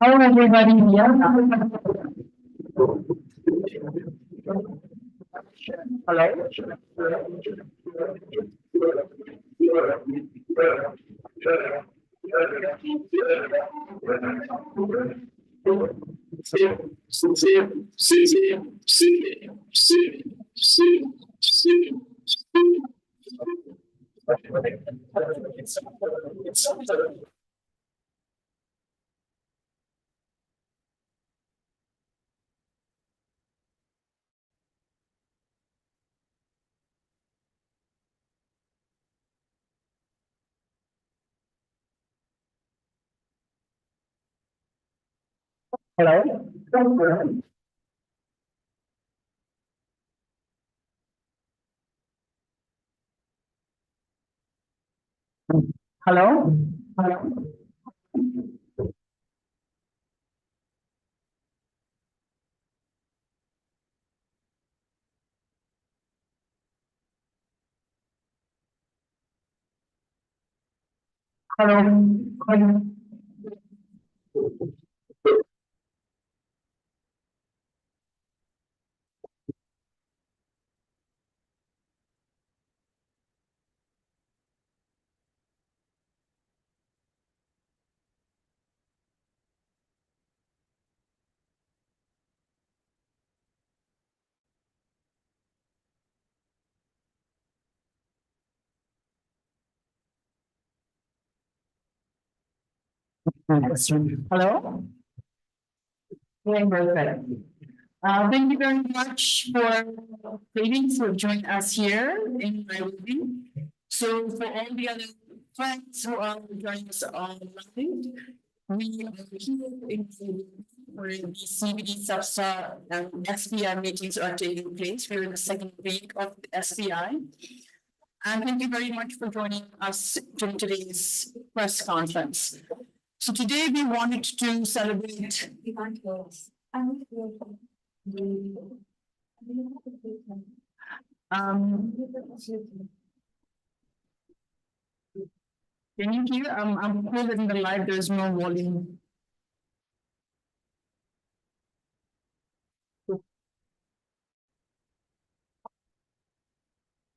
Hello, everybody here. Hello. Hello. Hello. Hello. Hello. Hello. Hello. Doing perfect. Thank you very much for ladies who have joined us here in Nairobi. So for all the other friends who are joining us online, we are here in where the CBD SAFSA and SBI meetings are taking place. We're in the second week of the SBI. And thank you very much for joining us during today's press conference. So today we wanted to celebrate. Can you hear? I'm told that in the live there's no volume.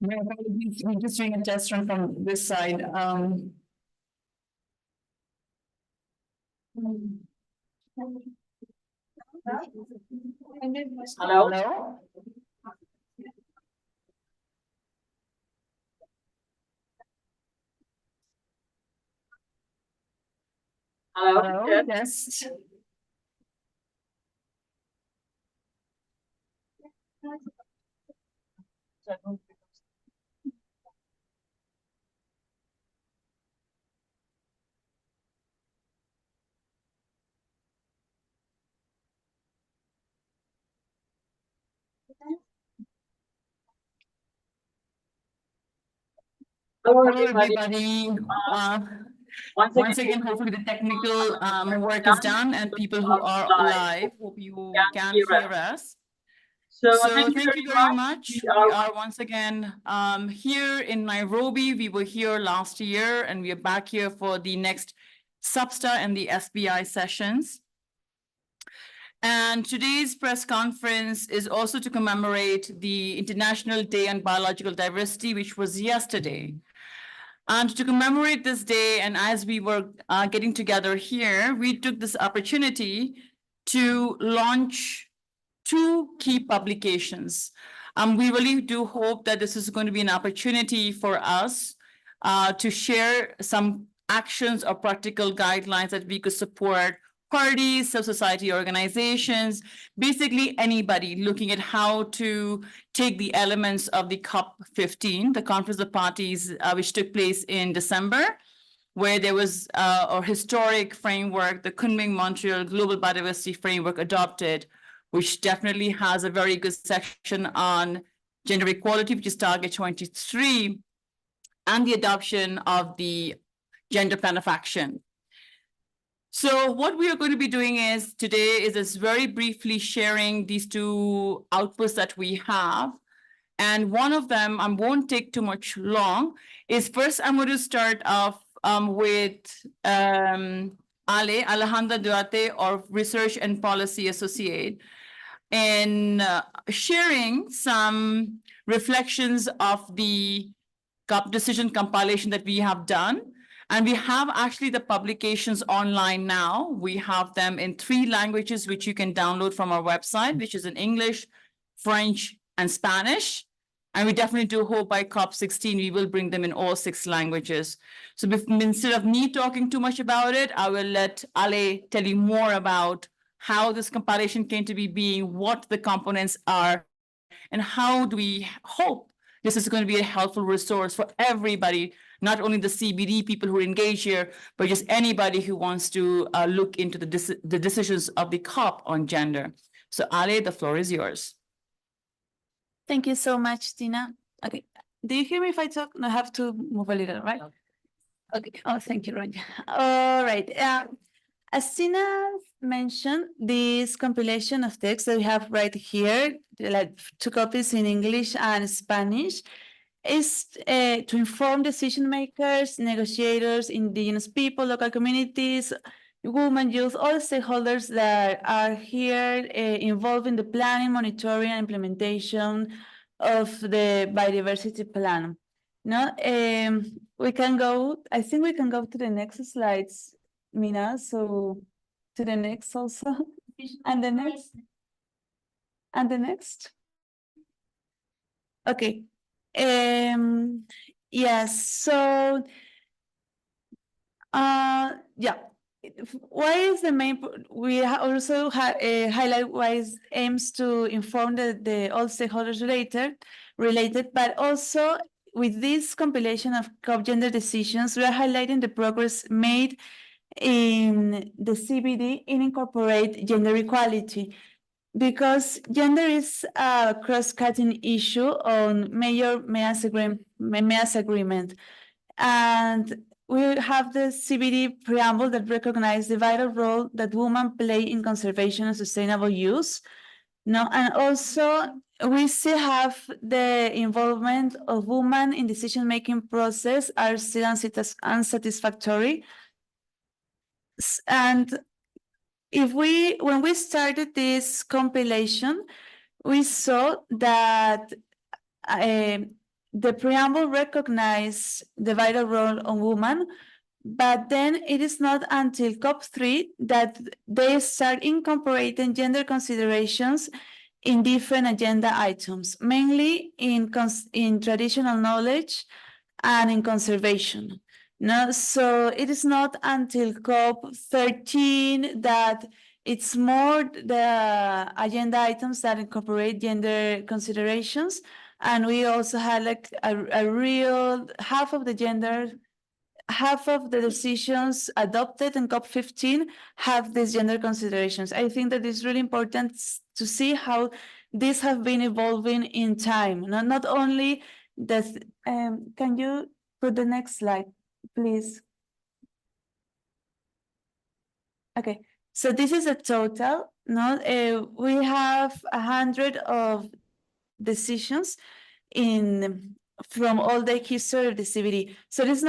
My apologies. We're just doing a test run from this side. Hello. Hello. Hello. Yes. Hello, everybody. Once again, hopefully the technical work is done and people who are live, hope you can hear us. So thank you very much. We are once again here in Nairobi. We were here last year and we are back here for the next SBSTA and the SBI sessions. And today's press conference is also to commemorate the International Day on Biological Diversity, which was yesterday. And to commemorate this day, and as we were getting together here, we took this opportunity to launch two key publications. We really do hope that this is going to be an opportunity for us to share some actions or practical guidelines that we could support parties, civil society organizations, basically anybody looking at how to take the elements of the COP15, the Conference of Parties, which took place in December, where there was a historic framework, the Kunming-Montreal Global Biodiversity Framework adopted, which definitely has a very good section on gender equality, which is target 23, and the adoption of the gender plan of action. So what we are going to be doing is today is just very briefly sharing these two outputs that we have. And one of them, I won't take too much long, is first I'm going to start off with Alejandra Duarte, our Research and Policy Associate, and sharing some reflections of the decision compilation that we have done. And we have actually the publications online now. We have them in 3 languages, which you can download from our website, which is in English, French, and Spanish. And we definitely do hope by COP16, we will bring them in all 6 languages. So instead of me talking too much about it, I will let Ale tell you more about how this compilation came to be being, what the components are, and how do we hope this is going to be a helpful resource for everybody, not only the CBD people who engage here, but just anybody who wants to look into the decisions of the COP on gender. So Ale, the floor is yours. Thank you so much, Tina. Okay, do you hear me if I talk? No, I have to move a little, right? Okay, oh, thank you, Ronya. All right, as Tina mentioned, this compilation of texts that we have right here, like 2 copies in English and Spanish, is to inform decision makers, negotiators, indigenous people, local communities, women, youth, all stakeholders that are here involved in the planning, monitoring, and implementation of the biodiversity plan. No, we can go, I think we can go to the next slides, Mina, so to the next also, and the next, and the next. Okay, yes, so, yeah, why is the main, we also highlight why it aims to inform all stakeholders related, but also with this compilation of COP gender decisions, we are highlighting the progress made in the CBD in incorporate gender equality, because gender is a cross-cutting issue on major MEAS agreement. And we have the CBD preamble that recognizes the vital role that women play in conservation and sustainable use. No, and also we still have the involvement of women in decision-making process are still unsatisfactory. And when we started this compilation, we saw that the preamble recognized the vital role of women, but then it is not until COP3 that they start incorporating gender considerations in different agenda items, mainly in traditional knowledge and in conservation. No, so it is not until COP13 that it's more the agenda items that incorporate gender considerations. And we also had like a real half of the decisions adopted in COP15 have these gender considerations. I think that it's really important to see how these have been evolving in time. Not only that, can you put the next slide, please? Okay, so this is a total. We have 100 of decisions from all the history of the CBD. So it's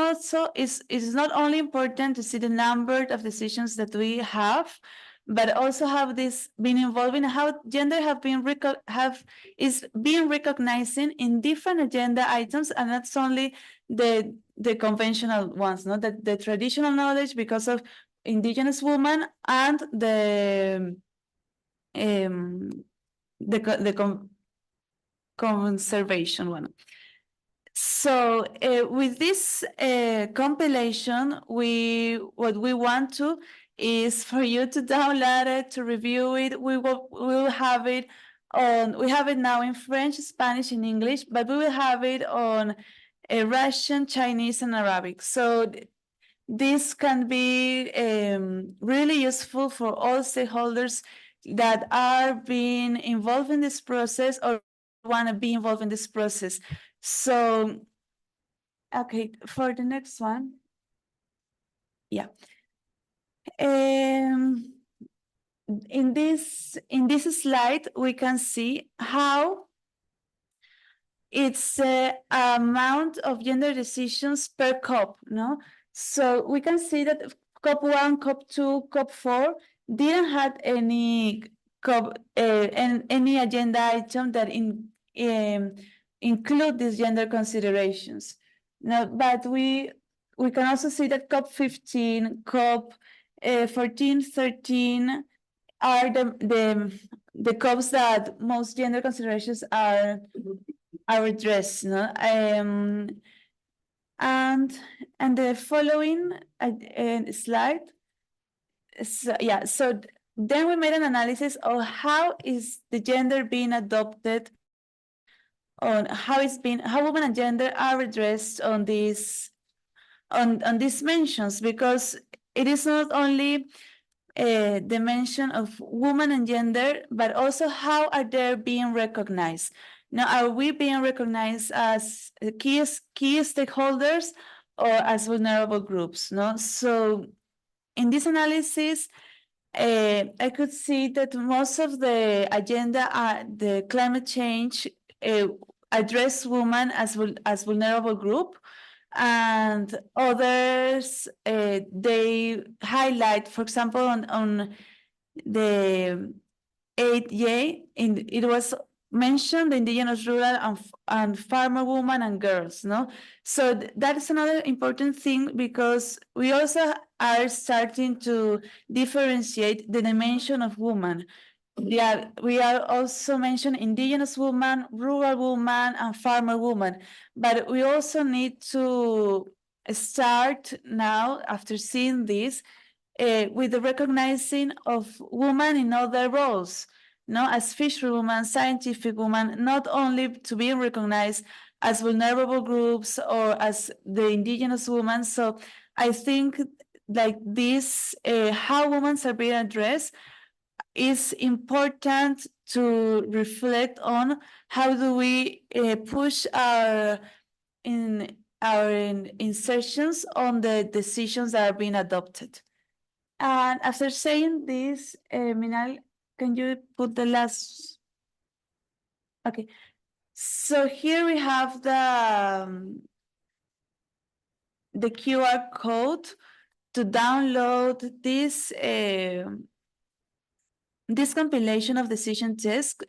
not only important to see the number of decisions that we have, but also have this been involved in how gender is being recognizing in different agenda items, and that's only the conventional ones, the traditional knowledge because of indigenous women and the conservation one. So with this compilation, what we want to is for you to download it, to review it. We will have it on. We have it now in French, Spanish, and English, but we will have it on Russian, Chinese, and Arabic. So this can be really useful for all stakeholders that are being involved in this process or want to be involved in this process. So, okay, for the next one. Yeah. In this slide, we can see how it's amount of gender decisions per COP, no? So we can see that COP1, COP2, COP4 didn't have any any agenda item that include these gender considerations. Now, but we can also see that COP15, COP 14, 13 are the COPs that most gender considerations are addressed. No? And the following slide. So, yeah, so then we made an analysis of how is the gender being adopted, on how women and gender are addressed on these mentions, because it is not only the mention of woman and gender, but also how are they being recognized. Now, are we being recognized as key stakeholders or as vulnerable groups? No, so in this analysis, I could see that most of the agenda, the climate change, address women as vulnerable group, and others they highlight, for example, on the 8J, it was mentioned the indigenous, rural, and farmer women and girls. No, so that is another important thing, because we also are starting to differentiate the dimension of woman. Yeah, we are also mentioning indigenous woman, rural woman, and farmer woman, but we also need to start now, after seeing this, with the recognizing of women in other roles, no, as fisherwoman, scientific woman, not only to be recognized as vulnerable groups or as the indigenous women. So I think like this, how women are being addressed is important to reflect on. How do we push our insertions on the decisions that are being adopted? And after saying this, Minal, can you put the last? Okay, so here we have the QR code to download this compilation of decision tests,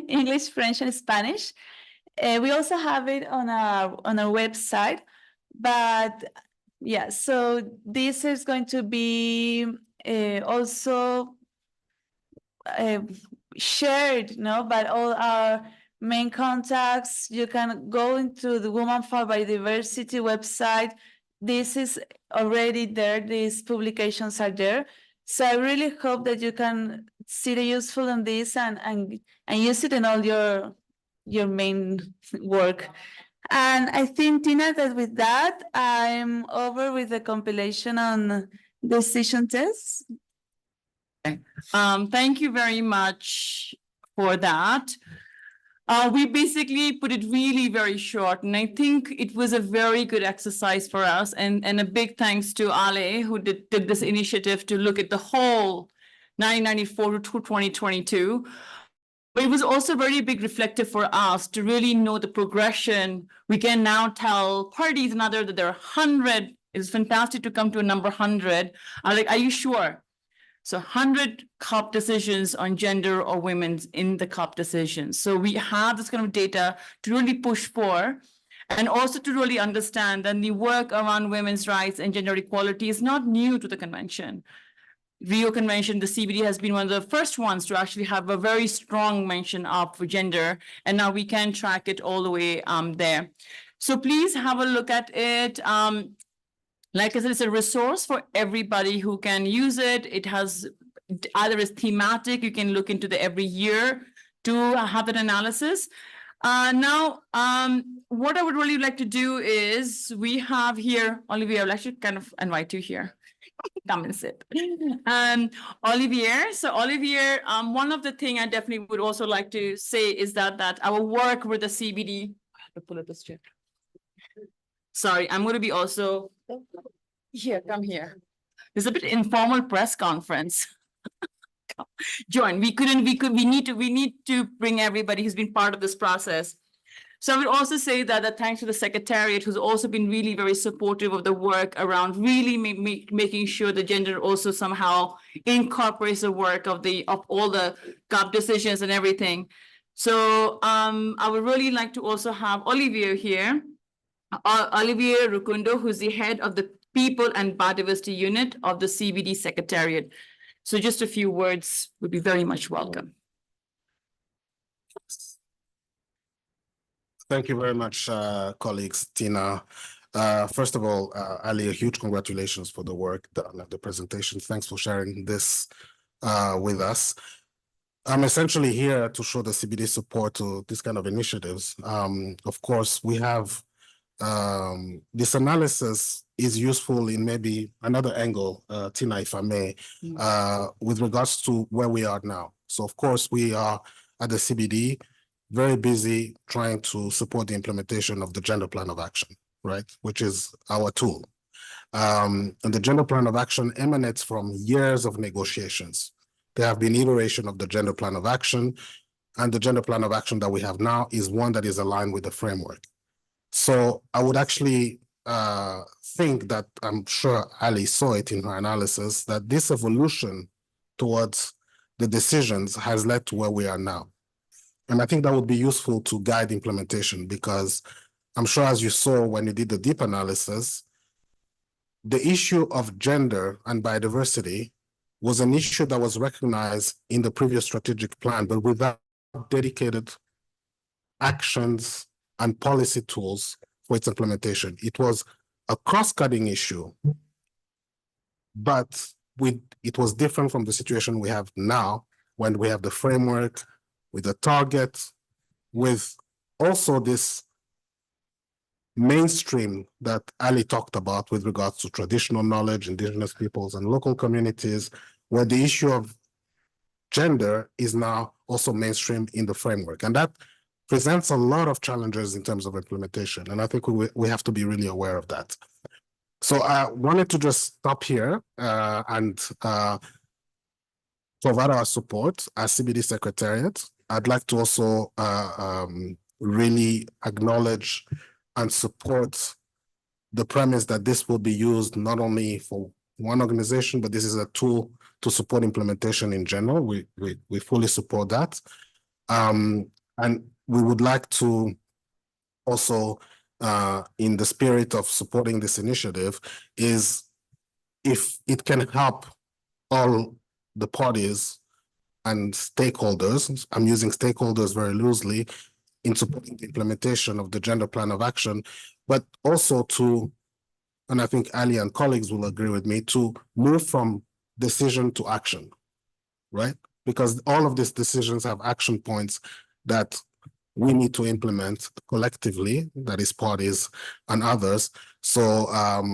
English, French, and Spanish. We also have it on our website, but yeah, so this is going to be also shared, no, by all our main contacts. You can go into the Women for Biodiversity website. This is already there. These publications are there. So I really hope that you can see the useful in this and use it in all your main work. And I think, Tina, that with that, I'm over with the compilation on decision tests. Thank you very much for that. We basically put it really very short, and I think it was a very good exercise for us. And a big thanks to Ale, who took this initiative to look at the whole 1994 to 2022. But it was also very big reflective for us to really know the progression. We can now tell parties and others that there are 100. It's fantastic to come to a number 100. I'm like, are you sure? So 100 COP decisions on gender or women's in the COP decisions. So we have this kind of data to really push for, and also to really understand that the work around women's rights and gender equality is not new to the convention. Rio Convention, the CBD has been one of the first ones to actually have a very strong mention of gender, and now we can track it all the way there. So please have a look at it. Like I said, it's a resource for everybody who can use it. It has either is thematic, you can look into the every year to have an analysis. Now, what I would really like to do is we have here, Olivier, I'll actually kind of invite you here. Come and sit. Olivier, one of the things I definitely would also like to say is that our work with the CBD, I have to pull up this chair. Sorry, I'm going to be also here. Come here. There's a bit informal press conference. Join. We need to bring everybody who's been part of this process. So I would also say that thanks to the Secretariat, who's also been really very supportive of the work around really making sure the gender also somehow incorporates the work of all the GAP decisions and everything. So I would really like to also have Olivier here, Olivier Rukundo, who's the head of the People and Biodiversity Unit of the CBD Secretariat. So just a few words would be very much welcome. Thank you very much, colleagues. Tina. First of all, Ali, a huge congratulations for the work done at the presentation. Thanks for sharing this with us. I'm essentially here to show the CBD support to this kind of initiatives. Of course, we have this analysis is useful in maybe another angle, Tina, if I may, with regards to where we are now. So, of course, we are at the CBD, very busy trying to support the implementation of the Gender Plan of Action, right, which is our tool. And the Gender Plan of Action emanates from years of negotiations. There have been iteration of the Gender Plan of Action, and the Gender Plan of Action that we have now is one that is aligned with the framework. So I would actually think that, I'm sure Ali saw it in her analysis, that this evolution towards the decisions has led to where we are now. And I think that would be useful to guide implementation, because I'm sure, as you saw when you did the deep analysis, the issue of gender and biodiversity was an issue that was recognized in the previous strategic plan, but without dedicated actions and policy tools for its implementation. It was a cross-cutting issue, but it was different from the situation we have now, when we have the framework with the target, with also this mainstream that Ali talked about with regards to traditional knowledge, indigenous peoples, and local communities, where the issue of gender is now also mainstream in the framework. And that presents a lot of challenges in terms of implementation. And I think we have to be really aware of that. So I wanted to just stop here and provide our support as CBD Secretariat. I'd like to also really acknowledge and support the premise that this will be used not only for one organization, but this is a tool to support implementation in general. We fully support that. And we would like to also, in the spirit of supporting this initiative, is if it can help all the parties and stakeholders, I'm using stakeholders very loosely, in supporting the implementation of the Gender Plan of Action, but also to, and I think Ali and colleagues will agree with me, to move from decision to action, right? Because all of these decisions have action points that we need to implement collectively, that is parties and others. So,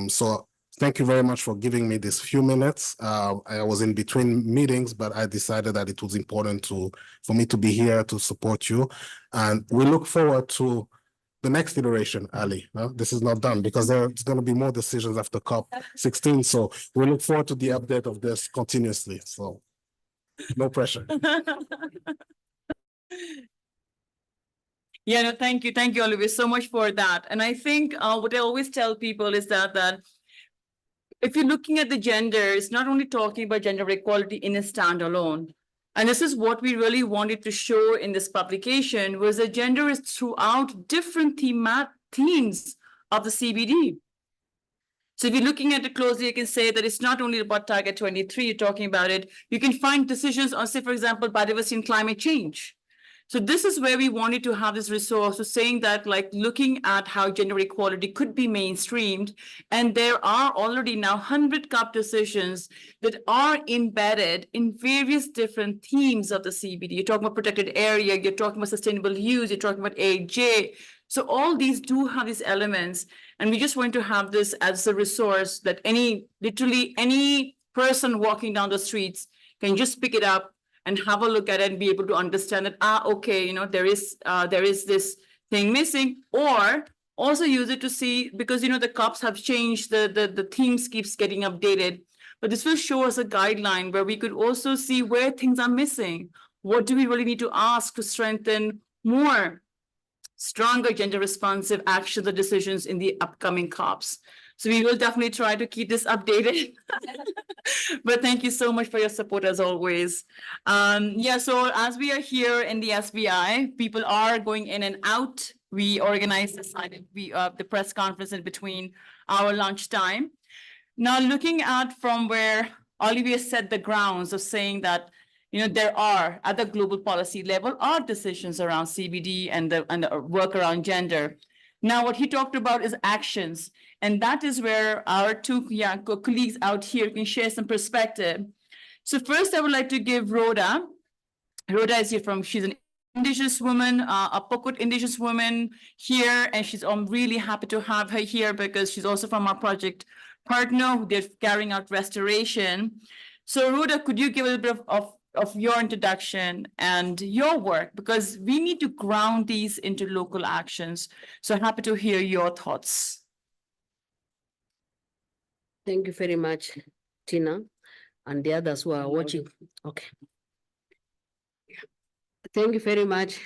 so thank you very much for giving me these few minutes. I was in between meetings, but I decided that it was important for me to be here to support you. And we look forward to the next iteration, Ali. This is not done, because there's going to be more decisions after COP16. So we look forward to the update of this continuously. So no pressure. Yeah, no, thank you, Olivier, so much for that. And I think what I always tell people is that if you're looking at the gender, it's not only talking about gender equality in a standalone. And this is what we really wanted to show in this publication, was that gender is throughout different themes of the CBD. So if you're looking at it closely, you can say that it's not only about Target 23, you're talking about it. You can find decisions on, say, for example, biodiversity and climate change. So this is where we wanted to have this resource, so saying that, like, looking at how gender equality could be mainstreamed. And there are already now 100 COP decisions that are embedded in various different themes of the CBD. You're talking about protected area, you're talking about sustainable use, you're talking about AJ. So all these do have these elements. And we just want to have this as a resource that literally any person walking down the streets can just pick it up and have a look at it and be able to understand that, okay, you know, there is this thing missing, or also use it to see, because, you know, the COPs have changed, the themes keeps getting updated, but this will show us a guideline where we could also see where things are missing. What do we really need to ask to strengthen more stronger gender responsive actions or decisions in the upcoming COPs. So we will definitely try to keep this updated. But thank you so much for your support as always. Yeah, so as we are here in the SBI, people are going in and out. We organized the press conference in between our lunchtime. Now, looking at from where Olivier set the grounds of saying that, there are at the global policy level are decisions around CBD and the work around gender. Now, what he talked about is actions, and that is where our two colleagues out here can share some perspective. So first, I would like to give Rhoda. Rhoda is here she's an Indigenous woman, a Pokut Indigenous woman here, and I'm really happy to have her here because she's also from our project partner who they're carrying out restoration. So Rhoda, could you give a little bit of your introduction and your work, because we need to ground these into local actions. So happy to hear your thoughts. Thank you very much, Tina, and the others who are watching. Okay. Thank you very much,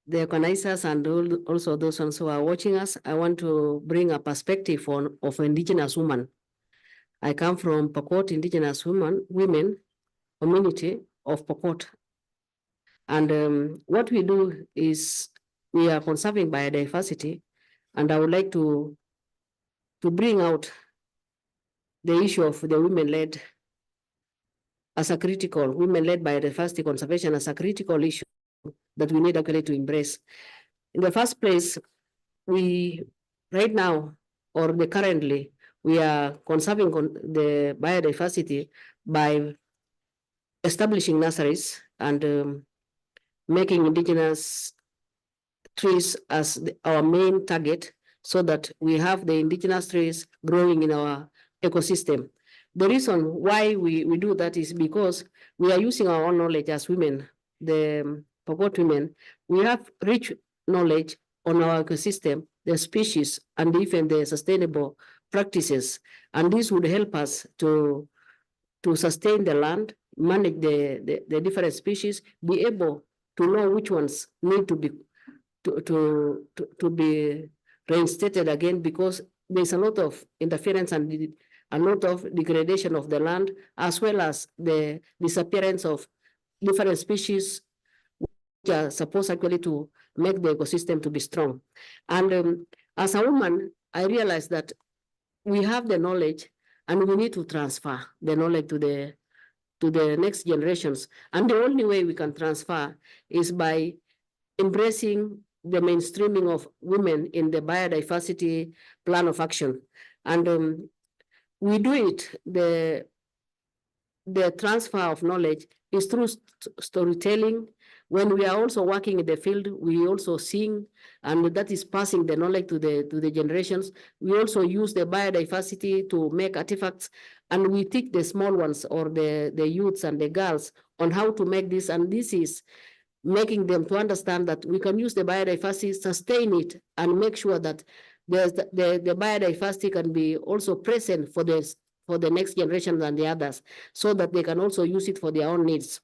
the organizers and also those ones who are watching us. I want to bring a perspective of Indigenous women. I come from Pokot Indigenous women community of Pokot. And what we do is we are conserving biodiversity, and I would like to bring out the issue of the women-led as a critical, women-led biodiversity conservation as a critical issue that we need actually to embrace. In the first place, right now, or currently, we are conserving the biodiversity by establishing nurseries and making indigenous trees as our main target, so that we have the indigenous trees growing in our ecosystem. The reason why we do that is because we are using our own knowledge as women, the Pokot women. We have rich knowledge on our ecosystem, the species, and even the sustainable practices. And this would help us to sustain the land, manage the different species, be able to know which ones need to be reinstated again, because there's a lot of interference and a lot of degradation of the land, as well as the disappearance of different species which are supposed actually to make the ecosystem to be strong. And as a woman, I realized that we have the knowledge and we need to transfer the knowledge to the next generations. And the only way we can transfer is by embracing the mainstreaming of women in the biodiversity plan of action. And we do it, the transfer of knowledge is through storytelling. When we are also working in the field, we also sing, and that is passing the knowledge to the generations. We also use the biodiversity to make artifacts, and we teach the small ones or the youths and the girls on how to make this, and this is making them to understand that we can use the biodiversity, sustain it, and make sure that the biodiversity can be also present for the next generation and the others, so that they can also use it for their own needs.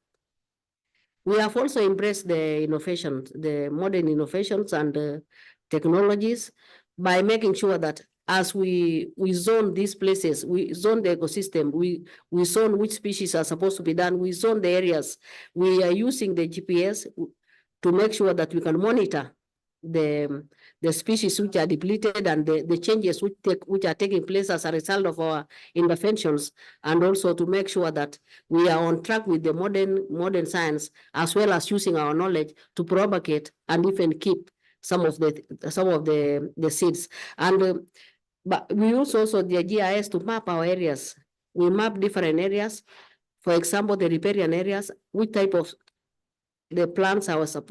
We have also embraced the innovations, the modern innovations and technologies, by making sure that as we zone these places, we zone the ecosystem, we zone which species are supposed to be done, we zone the areas. We are using the GPS to make sure that we can monitor the species which are depleted and the changes which are taking place as a result of our interventions, and also to make sure that we are on track with the modern science, as well as using our knowledge to propagate and even keep some of the seeds. And but we use also the GIS to map our areas. We map different areas. For example, the riparian areas, which type of the plants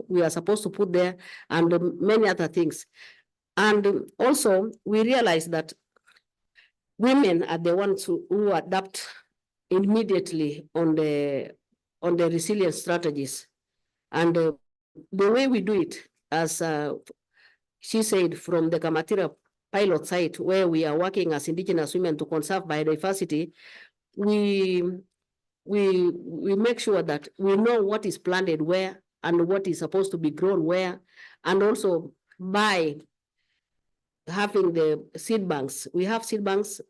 we are supposed to put there, and many other things. And also, we realize that women are the ones who adapt immediately on the resilience strategies. And the way we do it, as she said, from the Kamatira pilot site, where we are working as Indigenous women to conserve biodiversity, we make sure that we know what is planted where, and what is supposed to be grown where, and also by having the seed banks. We have seed banks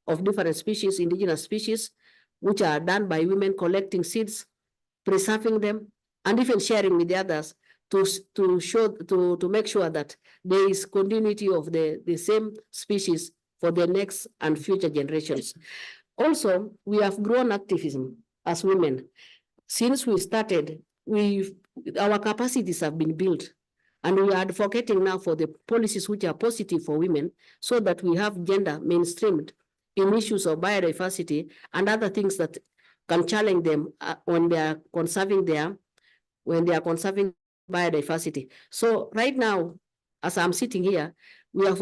of different species, indigenous species, which are done by women collecting seeds, preserving them, and even sharing with the others to make sure that there is continuity of the same species for the next and future generations. Also, we have grown activism as women. Since we started, our capacities have been built, and we are advocating now for the policies which are positive for women, so that we have gender mainstreamed in issues of biodiversity and other things that can challenge them when they are conserving biodiversity. So right now, as I'm sitting here, we have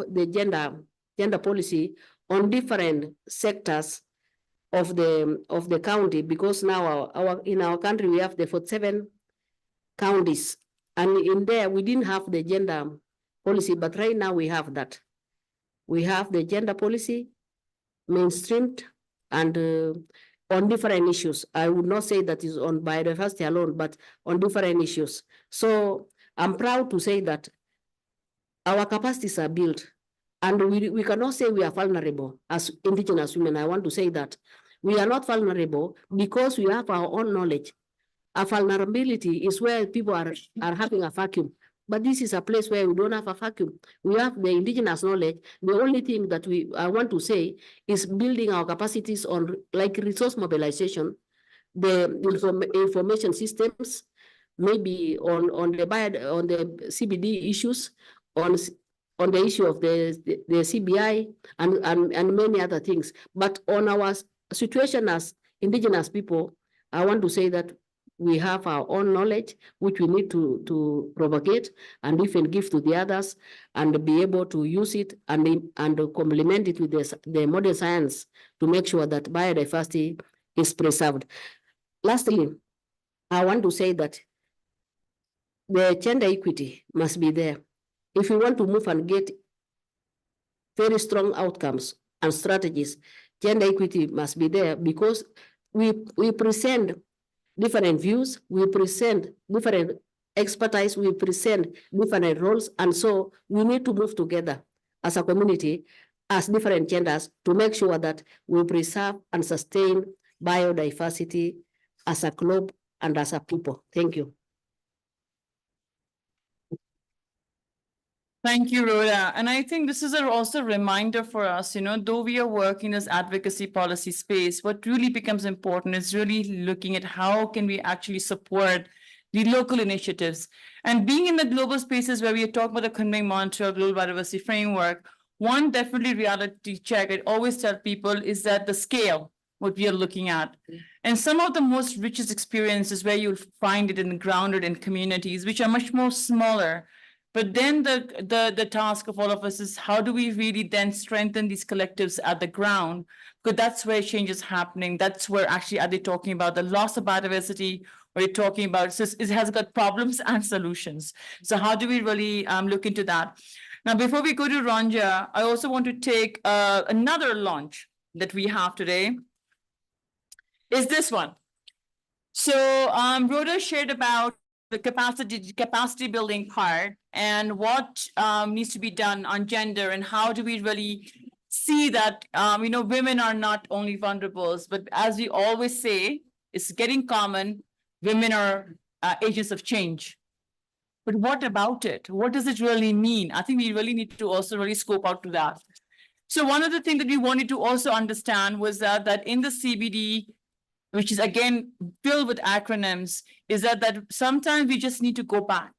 the gender policy on different sectors of the county, because now in our country we have the 47 counties, and in there we didn't have the gender policy, but right now we have that. We have the gender policy mainstreamed and on different issues. I would not say that is on biodiversity alone, but on different issues. So I'm proud to say that our capacities are built, and we cannot say we are vulnerable as indigenous women. I want to say that we are not vulnerable because we have our own knowledge. A vulnerability is where people are having a vacuum. But this is a place where we don't have a vacuum. We have the indigenous knowledge. The only thing that I want to say is building our capacities on like resource mobilization, the information systems, maybe on the CBD issues, on the issue of the CBI and many other things. But on our situation as indigenous people, I want to say that we have our own knowledge, which we need to propagate and even give to the others, and be able to use it and complement it with the modern science to make sure that biodiversity is preserved. Lastly, I want to say that the gender equity must be there. If we want to move and get very strong outcomes and strategies, gender equity must be there, because we present different views, we present different expertise, we present different roles, and so we need to move together as a community, as different genders, to make sure that we preserve and sustain biodiversity as a globe and as a people. Thank you. Thank you, Rhoda. And I think this is also a reminder for us, though we are working as advocacy policy space, what really becomes important is really looking at how can we actually support the local initiatives. And being in the global spaces where we are talking about the Kunming-Montreal Global Biodiversity Framework, one definitely reality check I always tell people is that the scale, what we are looking at. And some of the most richest experiences where you'll find it grounded in communities, which are much more smaller. But then the task of all of us is how do we really then strengthen these collectives at the ground? Because that's where change is happening. That's where actually are they talking about the loss of biodiversity, or you're talking about it has got problems and solutions. So how do we really look into that? Now, before we go to Ronja, I also want to take another launch that we have today. Is this one. So Rhoda shared about the capacity building part and what needs to be done on gender, and how do we really see that women are not only vulnerables, but as we always say, it's getting common, women are agents of change. But what about it? What does it really mean? I think we really need to also really scope out to that. So one of the things that we wanted to also understand was that in the CBD, which is again filled with acronyms, is that sometimes we just need to go back.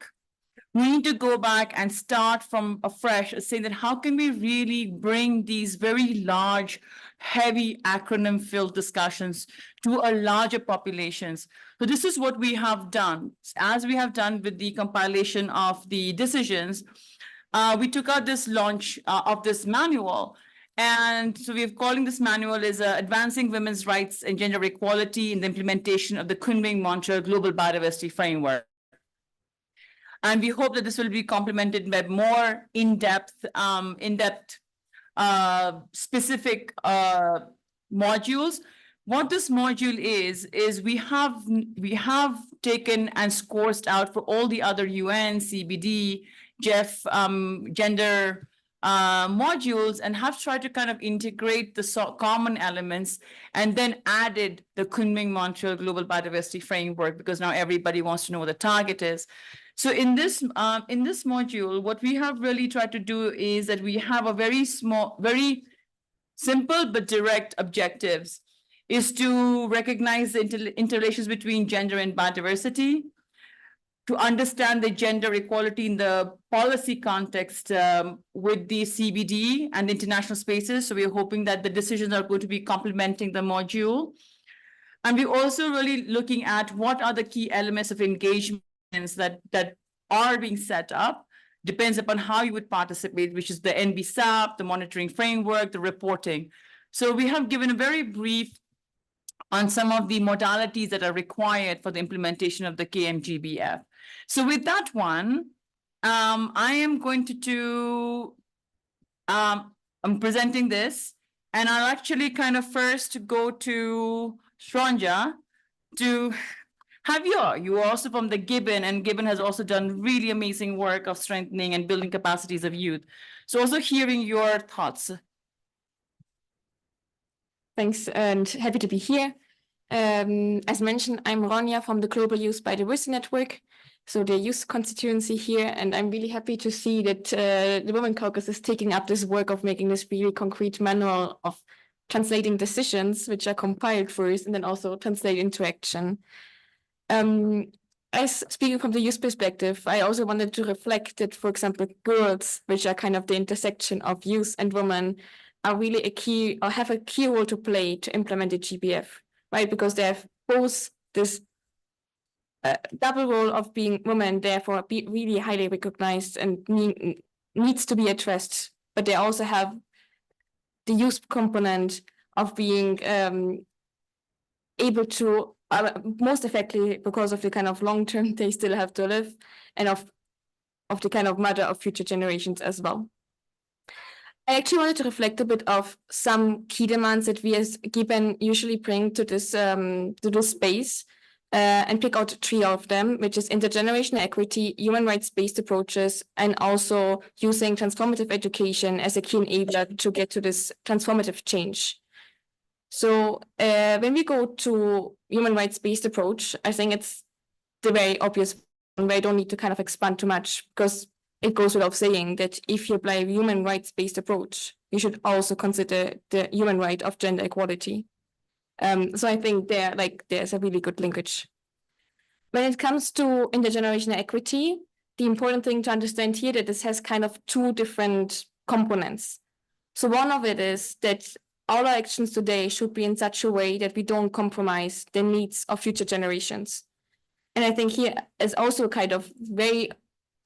We need to go back and start from afresh, saying that how can we really bring these very large, heavy acronym-filled discussions to a larger populations. So this is what we have done. As we have done with the compilation of the decisions, we took out this launch of this manual. And so we're calling this manual is Advancing Women's Rights and Gender Equality in the Implementation of the Kunming-Montreal Global Biodiversity Framework. And we hope that this will be complemented by more in-depth, specific modules. what this module is we have taken and scored out for all the other UN, CBD, GEF, gender modules, and have tried to kind of integrate the common elements, and then added the Kunming-Montreal Global Biodiversity Framework, because now everybody wants to know what the target is. So in this module, what we have really tried to do is that we have a very simple but direct objectives, is to recognize the interrelations between gender and biodiversity, to understand the gender equality in the policy context with the CBD and international spaces. So we're hoping that the decisions are going to be complementing the module. And we're also really looking at what are the key elements of engagements that are being set up, depends upon how you would participate, which is the NBSAP, the monitoring framework, the reporting. So we have given a very brief on some of the modalities that are required for the implementation of the KM-GBF. So with that one, I am going to do, I'm presenting this, and I'll actually kind of first go to Shronja to have you also from the Gibbon, and Gibbon has also done really amazing work of strengthening and building capacities of youth. So also hearing your thoughts. Thanks, and happy to be here. As mentioned, I'm Ronja from the Global Youth Biodiversity Network, so the youth constituency here, and I'm really happy to see that the Women Caucus is taking up this work of making this really concrete manual of translating decisions, which are compiled first and then also translate into action. As speaking from the youth perspective, I also wanted to reflect that, for example, girls, which are kind of the intersection of youth and women, are really a key, or have a key role to play to implement the GBF, right? Because they have both this double role of being women, therefore be really highly recognized and needs to be addressed, but they also have the youth component of being able to, most effectively because of the kind of long-term they still have to live, and of the kind of mother of future generations as well. I actually wanted to reflect a bit of some key demands that we as Gibbon usually bring to this space, and pick out 3 of them, which is intergenerational equity, human rights-based approaches, and also using transformative education as a key enabler to get to this transformative change. So when we go to human rights-based approach, I think it's the very obvious one where I don't need to kind of expand too much, because it goes without saying that if you apply a human rights-based approach, you should also consider the human right of gender equality. So I think there's a really good linkage. When it comes to intergenerational equity, the important thing to understand here that this has kind of 2 different components. So one of it is that all our actions today should be in such a way that we don't compromise the needs of future generations. And I think here is also kind of very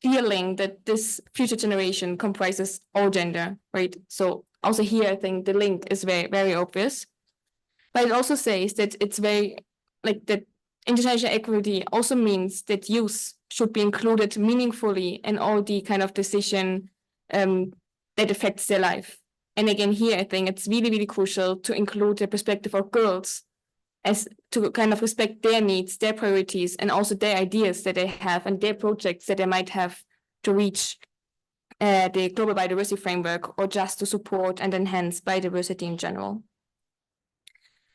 feeling that this future generation comprises all gender, right? So also here, I think the link is very, very obvious. But it also says that it's very, like, that intergenerational equity also means that youth should be included meaningfully in all the kind of decision that affects their life. And again, here, I think it's really, really crucial to include the perspective of girls, as to kind of respect their needs, their priorities, and also their ideas that they have and their projects that they might have to reach the Global Biodiversity Framework, or just to support and enhance biodiversity in general.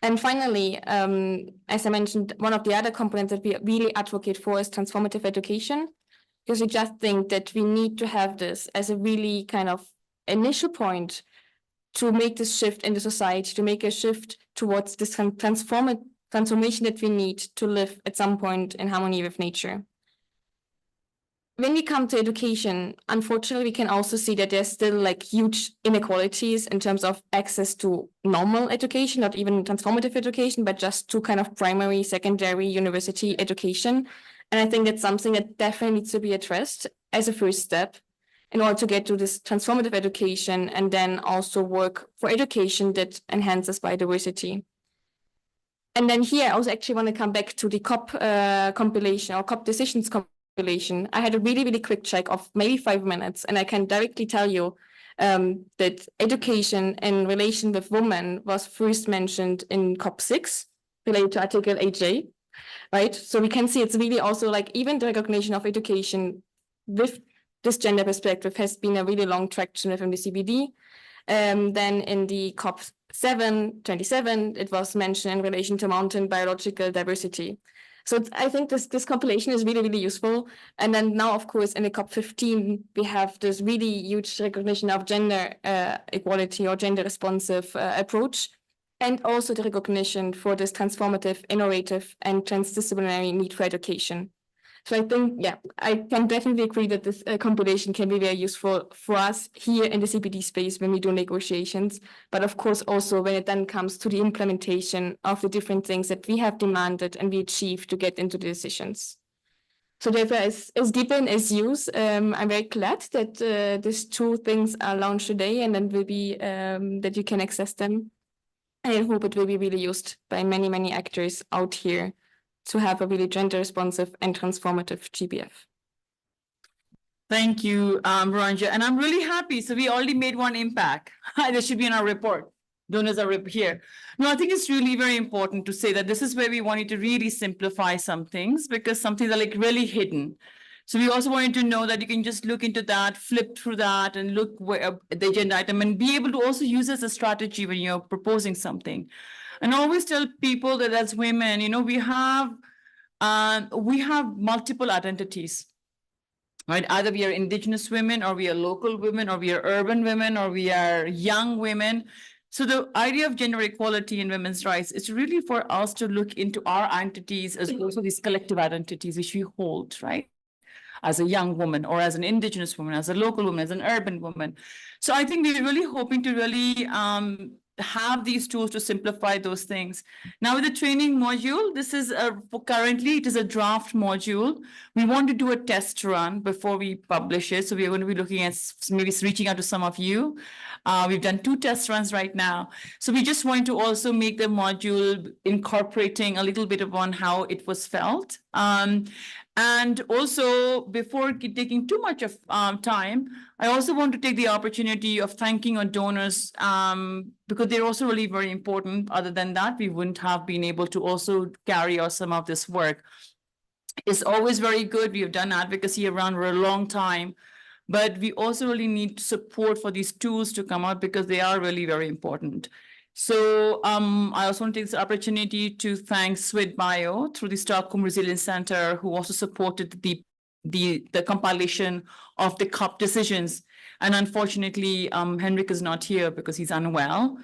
And finally, as I mentioned, one of the other components that we really advocate for is transformative education, because we just think that we need to have this as a really kind of initial point to make this shift in the society, to make a shift towards this transformation that we need to live at some point in harmony with nature. When we come to education, unfortunately, we can also see that there's still like huge inequalities in terms of access to normal education, not even transformative education, but just to kind of primary, secondary, university education. And I think that's something that definitely needs to be addressed as a first step in order to get to this transformative education, and then also work for education that enhances biodiversity. And then here, I also actually want to come back to the COP compilation, or COP decisions compilation. I had a really, really quick check of maybe 5 minutes, and I can directly tell you that education in relation with women was first mentioned in COP6 related to Article 8J, right? So we can see it's really also like even the recognition of education with this gender perspective has been a really long traction within the CBD. Then in the COP27, it was mentioned in relation to mountain biological diversity. So I think this compilation is really, really useful. And then now, of course, in the COP15, we have this really huge recognition of gender equality or gender responsive approach, and also the recognition for this transformative, innovative, and transdisciplinary need for education. So I think, yeah, I can definitely agree that this compilation can be very useful for us here in the CBD space when we do negotiations, but of course also when it then comes to the implementation of the different things that we have demanded and we achieved to get into the decisions. So therefore, as deepen as use, I'm very glad that these two things are launched today and then will be that you can access them. And I hope it will be really used by many, many actors out here to have a really gender responsive and transformative GBF. Thank you, Ranja. And I'm really happy. So we already made one impact. That should be in our report. Donors are here. No, I think it's really very important to say that this is where we wanted to really simplify some things because some things are like really hidden. So we also wanted to know that you can just look into that, flip through that and look where the agenda item and be able to also use as a strategy when you're proposing something. And I always tell people that as women, you know, we have multiple identities, right? Either we are Indigenous women or we are local women or we are urban women or we are young women. So the idea of gender equality and women's rights is really for us to look into our identities as also these collective identities which we hold, right? As a young woman or as an Indigenous woman, as a local woman, as an urban woman. So I think we're really hoping to really have these tools to simplify those things. Now with the training module, this is currently it is a draft module. We want to do a test run before we publish it. So we're going to be looking at maybe reaching out to some of you. We've done 2 test runs right now. So we just want to also make the module incorporating a little bit on how it was felt. And also, before taking too much of time, I also want to take the opportunity of thanking our donors because they're also really very important. Other than that, we wouldn't have been able to also carry out some of this work. It's always very good. We have done advocacy around for a long time, but we also really need support for these tools to come out because they are really very important. So I also want to take this opportunity to thank SWID Bio through the Stockholm Resilience Center, who also supported the compilation of the COP decisions. And unfortunately, Henrik is not here because he's unwell.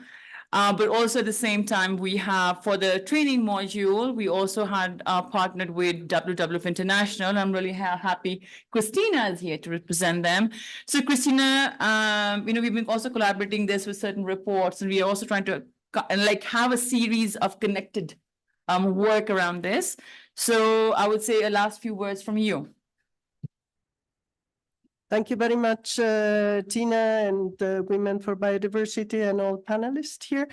But also at the same time, we have for the training module, we also had partnered with WWF International. I'm really happy Christina is here to represent them. So Christina, you know, we've been also collaborating this with certain reports, and we are also trying to like have a series of connected work around this. So I would say a last few words from you. Thank you very much, Tina and Women for Biodiversity and all panelists here.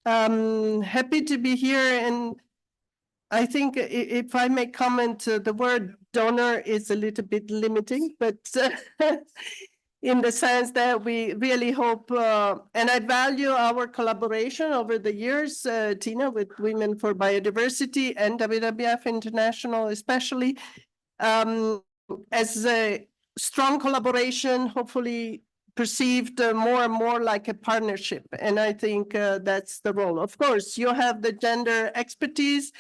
Happy to be here. And I think if I may comment, the word donor is a little bit limiting, but in the sense that we really hope, and I value our collaboration over the years, Tina, with Women for Biodiversity and WWF International, especially as a strong collaboration, hopefully perceived more and more like a partnership. And I think that's the role. Of course, you have the gender expertise.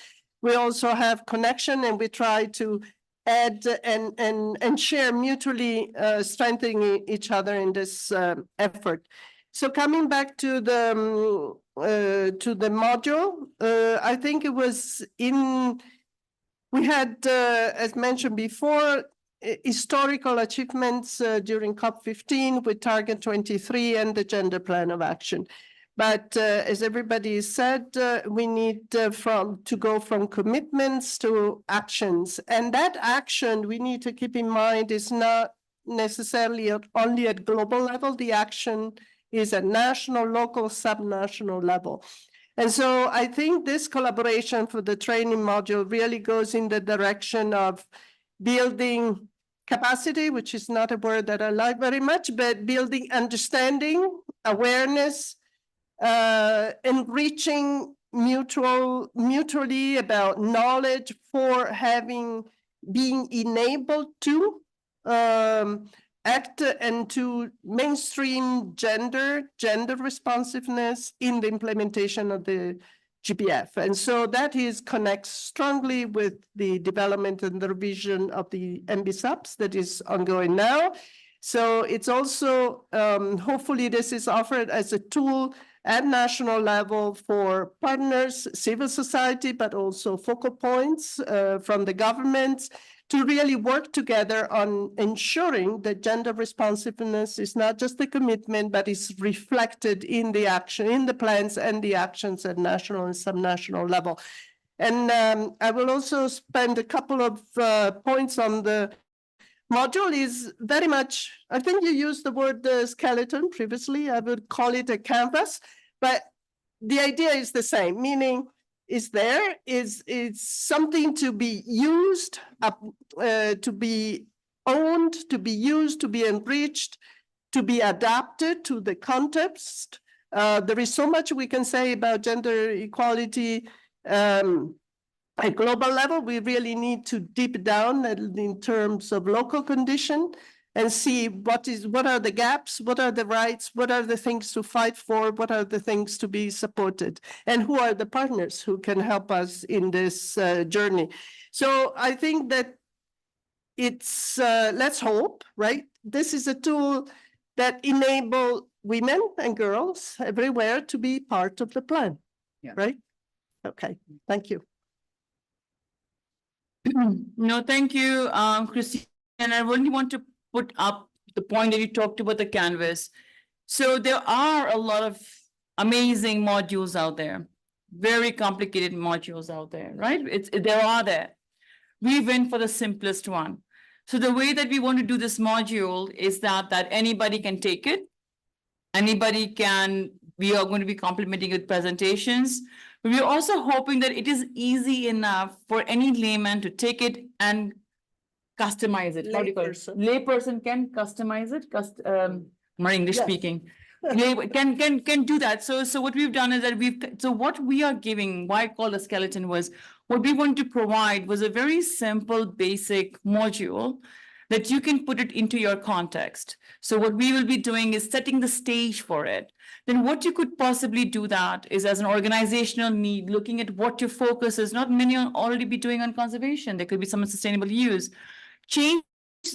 We also have connection, and we try to add and share mutually, strengthening each other in this effort. So coming back to the module, I think it was we had, as mentioned before, historical achievements during COP15 with Target 23 and the Gender Plan of Action. But as everybody said, we need to go from commitments to actions. And that action, we need to keep in mind, is not necessarily only at global level. The action is at national, local, subnational level. And so I think this collaboration for the training module really goes in the direction of building capacity, which is not a word that I like very much, but building understanding, awareness, enriching mutually about knowledge for being enabled to act and to mainstream gender responsiveness in the implementation of the GBF. And so that connects strongly with the development and the revision of the MBSAPs that is ongoing now. So it's also, hopefully this is offered as a tool at national level for partners, civil society, but also focal points from the governments to really work together on ensuring that gender responsiveness is not just a commitment, but is reflected in the action, in the plans and the actions at national and subnational level. And I will also spend a couple of points on the module is very much, I think you used the word skeleton previously, I would call it a canvas, but the idea is the same, meaning is something to be used, to be owned, to be used, to be enriched, to be adapted to the context. There is so much we can say about gender equality at global level. We really need to deep down in terms of local condition and see what are the gaps, what are the rights, what are the things to fight for, what are the things to be supported, and who are the partners who can help us in this journey. So I think that it's, let's hope, right? This is a tool that enable women and girls everywhere to be part of the plan, right? Okay, thank you. No, thank you, Christine. And I really want to put up the point that you talked about the canvas. So there are a lot of amazing modules out there, very complicated modules out there, right? There. We went for the simplest one. So the way that we want to do this module is that anybody can take it. We are going to be complementing with presentations. We're also hoping that it is easy enough for any layman to take it and customize it. How do you call it? Layperson can customize it. My English speaking. Can do that. So what we've done is that what we are giving, why I call a skeleton was, what we want to provide was a very simple, basic module that you can put it into your context. So what we will be doing is setting the stage for it. Then what you could possibly do that is, as an organizational need, looking at what your focus is. Not many already be doing on conservation. There could be some on sustainable use. Change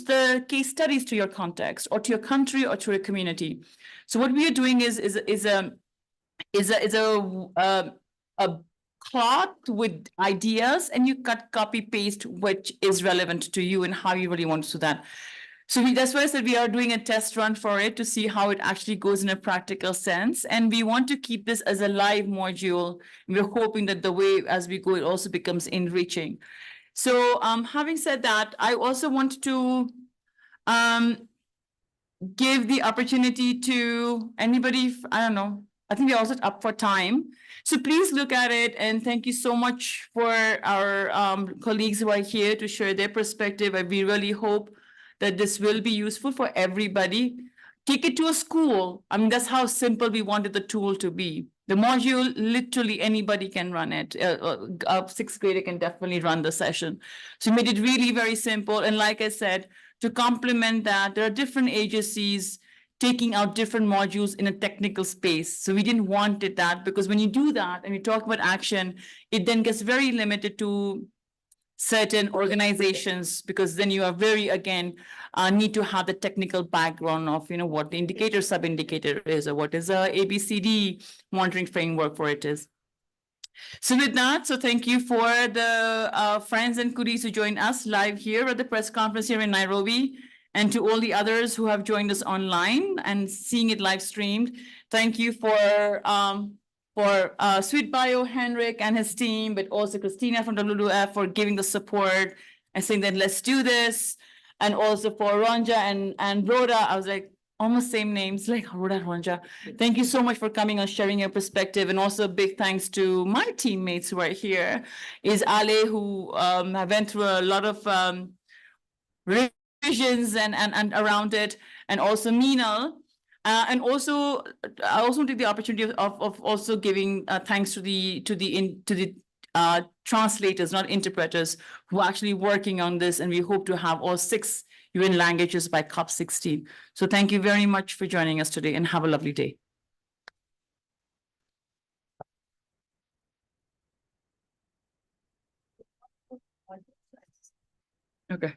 the case studies to your context or to your country or to your community. So what we are doing is a cloth with ideas, and you copy paste which is relevant to you and how you really want to do that. So that's why I said we are doing a test run for it to see how it actually goes in a practical sense. And we want to keep this as a live module. We're hoping that the way as we go, it also becomes enriching. So having said that, I also want to give the opportunity to anybody, I don't know, I think we're also up for time. So please look at it, and thank you so much for our colleagues who are here to share their perspective. And we really hope that this will be useful for everybody. Take it to a school. I mean, that's how simple we wanted the tool to be. The module, literally anybody can run it. A sixth grader can definitely run the session. So we made it really very simple. And like I said, to complement that, there are different agencies taking out different modules in a technical space. So we didn't want it that, because when you do that and we talk about action, it then gets very limited to certain organizations, because then you are very, again, need to have the technical background of, what the indicator, sub-indicator is, or what is a ABCD monitoring framework for it is. So with that, so thank you for the friends and colleagues who joined us live here at the press conference here in Nairobi, and to all the others who have joined us online and seeing it live streamed. Thank you for Sweet Bio, Henrik and his team, but also Christina from WWF for giving the support and saying that let's do this. And also for Ronja and Rhoda, I was like, almost same names, like Rhoda and Ronja. Thank you so much for coming and sharing your perspective. And also a big thanks to my teammates who are here, is Ale, who went through a lot of really visions and around it, and also Meenal. And also, I also take the opportunity of also giving thanks to the translators, not interpreters, who are actually working on this, and we hope to have all 6 UN languages by COP16. So thank you very much for joining us today, and have a lovely day. Okay.